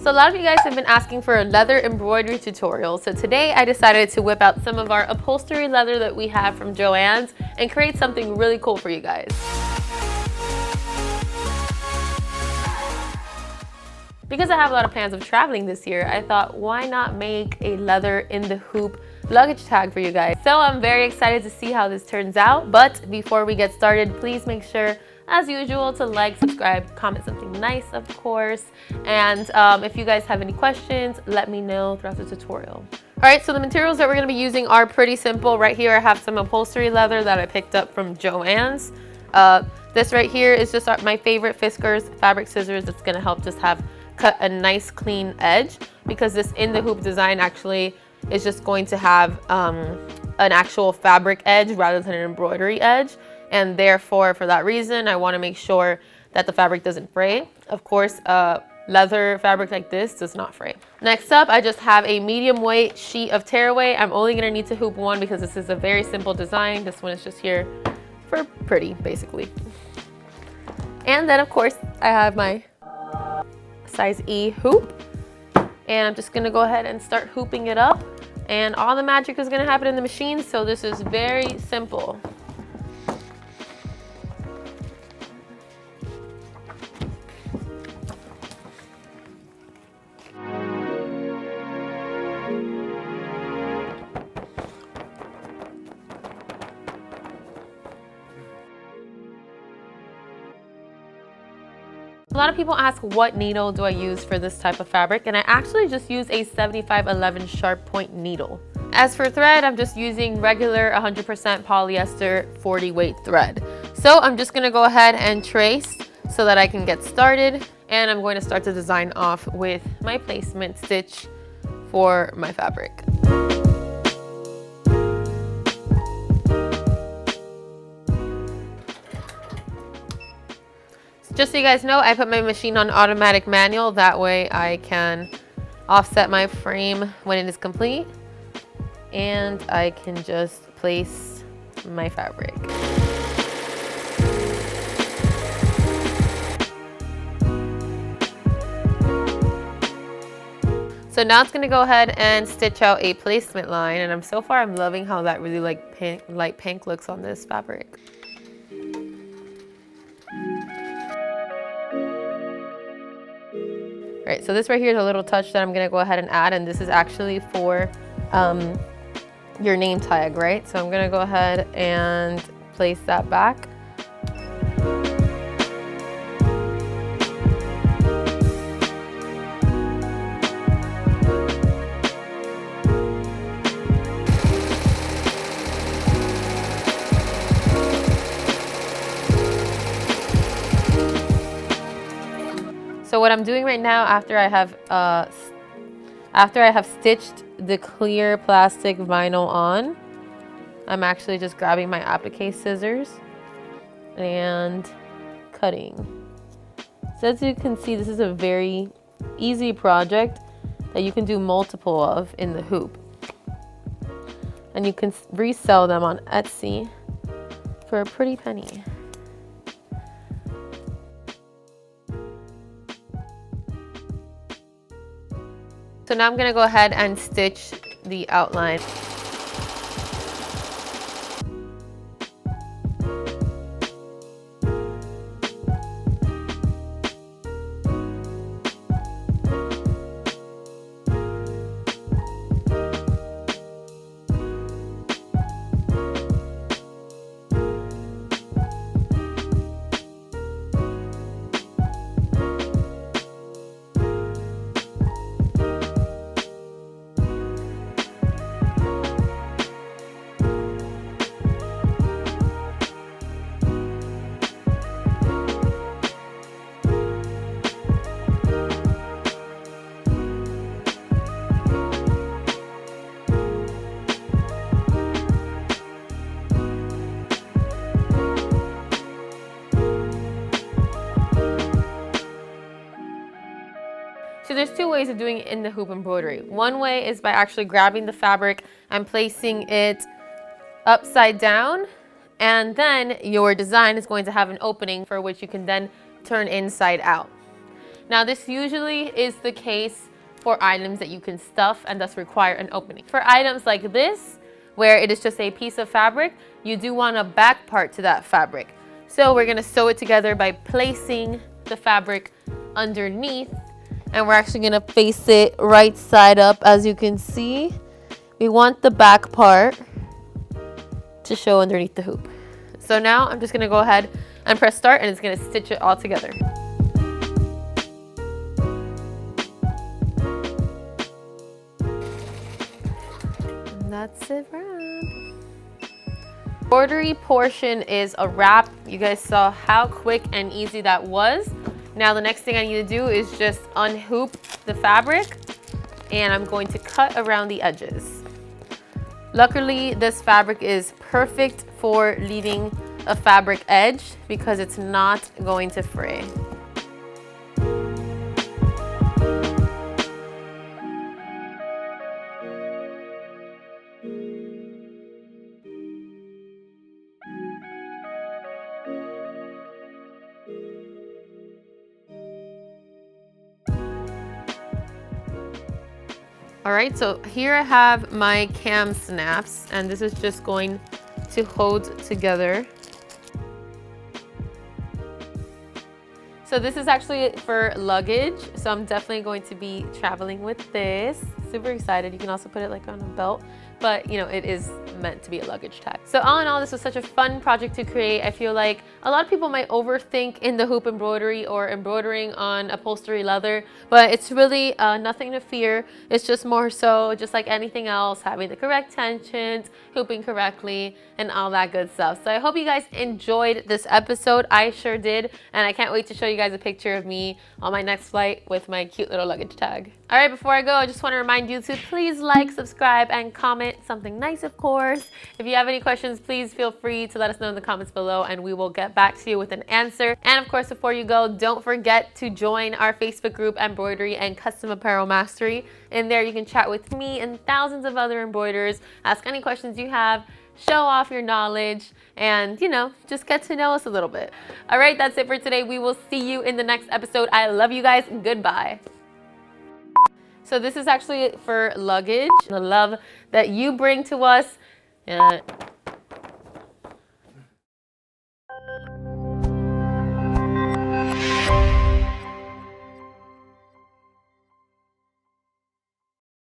So a lot of you guys have been asking for a leather embroidery tutorial. So today I decided to whip out some of our upholstery leather that we have from Joann's and create something really cool for you guys. Because I have a lot of plans of traveling this year, I thought why not make a leather in the hoop luggage tag for you guys. So I'm very excited to see how this turns out. But before we get started, please make sure, as usual, to like, subscribe, comment something nice, of course. And if you guys have any questions, let me know throughout the tutorial. All right, so the materials that we're gonna be using are pretty simple. Right here, I have some upholstery leather that I picked up from Joann's. This right here is just my favorite Fiskars fabric scissors. It's gonna help just cut a nice clean edge, because this in the hoop design actually is just going to have an actual fabric edge rather than an embroidery edge. And therefore, for that reason, I want to make sure that the fabric doesn't fray. Of course, leather fabric like this does not fray. Next up, I just have a medium weight sheet of tearaway. I'm only going to need to hoop one because this is a very simple design. This one is just here for pretty, basically. And then, of course, I have my size E hoop. And I'm just going to go ahead and start hooping it up. And all the magic is going to happen in the machine, so this is very simple. A lot of people ask what needle do I use for this type of fabric, and I actually just use a 7511 sharp point needle. As for thread, I'm just using regular 100% polyester 40 weight thread. So I'm just gonna go ahead and trace so that I can get started, and I'm going to start the design off with my placement stitch for my fabric. Just so you guys know, I put my machine on automatic manual. That way I can offset my frame when it is complete. And I can just place my fabric. So now it's gonna go ahead and stitch out a placement line. And so far I'm loving how that really light pink looks on this fabric. Right, so this right here is a little touch that I'm gonna go ahead and add, and this is actually for your name tag, right? So I'm gonna go ahead and place that back. So what I'm doing right now, after I have stitched the clear plastic vinyl on, I'm actually just grabbing my applique scissors and cutting. So as you can see, this is a very easy project that you can do multiple of in the hoop. And you can resell them on Etsy for a pretty penny. So now I'm gonna go ahead and stitch the outline. So there's two ways of doing it in the hoop embroidery. One way is by actually grabbing the fabric and placing it upside down, and then your design is going to have an opening for which you can then turn inside out. Now this usually is the case for items that you can stuff and thus require an opening. For items like this, where it is just a piece of fabric, you do want a back part to that fabric. So we're gonna sew it together by placing the fabric underneath, and we're actually gonna face it right side up. As you can see, we want the back part to show underneath the hoop. So now I'm just gonna go ahead and press start, and it's gonna stitch it all together. And that's it wrap. Embroidery portion is a wrap. You guys saw how quick and easy that was. Now the next thing I need to do is just unhoop the fabric, and I'm going to cut around the edges. Luckily, this fabric is perfect for leaving a fabric edge because it's not going to fray. All right, so here I have my cam snaps, and this is just going to hold together. So this is actually for luggage, so I'm definitely going to be traveling with this. Super excited. You can also put it like on a belt, but you know, it is meant to be a luggage tag. So all in all, this was such a fun project to create. I feel like a lot of people might overthink in the hoop embroidery or embroidering on upholstery leather, but it's really nothing to fear. It's just more so just like anything else, having the correct tensions, hooping correctly, and all that good stuff. So I hope you guys enjoyed this episode. I sure did, and I can't wait to show you guys a picture of me on my next flight with my cute little luggage tag. All right, before I go, I just want to remind you to please like, subscribe, and comment something nice, of course. If you have any questions, please feel free to let us know in the comments below, and we will get back to you with an answer. And of course, before you go, don't forget to join our Facebook group, Embroidery and Custom Apparel Mastery. In there, you can chat with me and thousands of other embroiderers, ask any questions you have, show off your knowledge, and, you know, just get to know us a little bit. All right, that's it for today. We will see you in the next episode. I love you guys. Goodbye. So this is actually for luggage, the love that you bring to us.